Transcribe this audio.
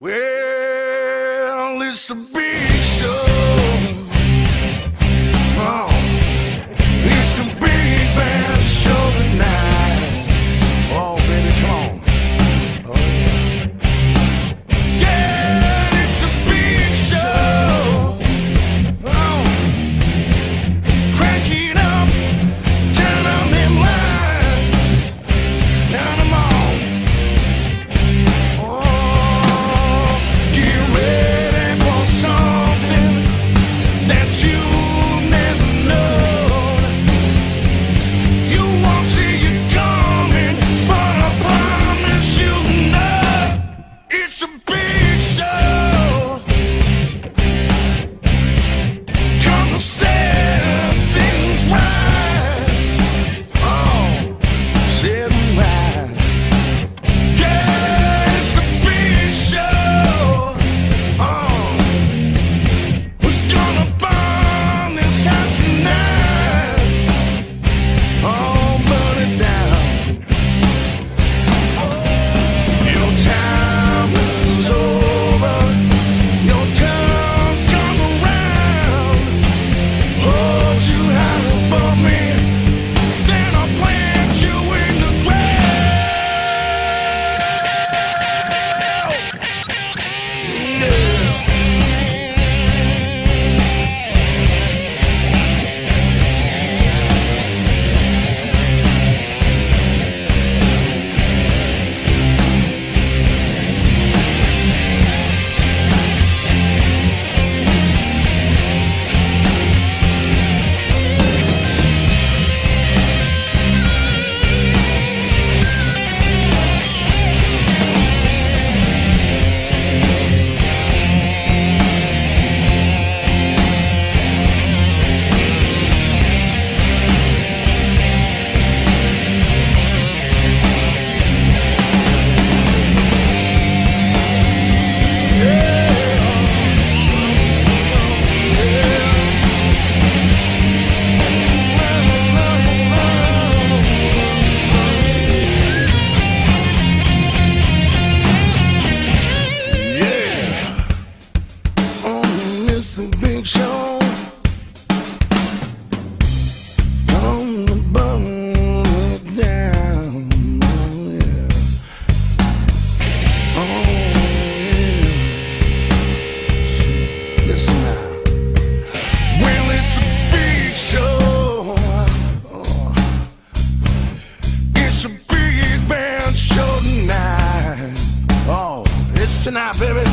Well, it's a big show. Oh, it's a big band show tonight. Oh, baby, come on. Oh, yeah, it's a big show. Oh, crank it up, turn on them lights, turn them on. It's a big show. On the bottom it down. Oh yeah. Oh yeah. Listen now. Well, it's a big show. Oh. It's a big band show tonight. Oh, it's tonight, baby.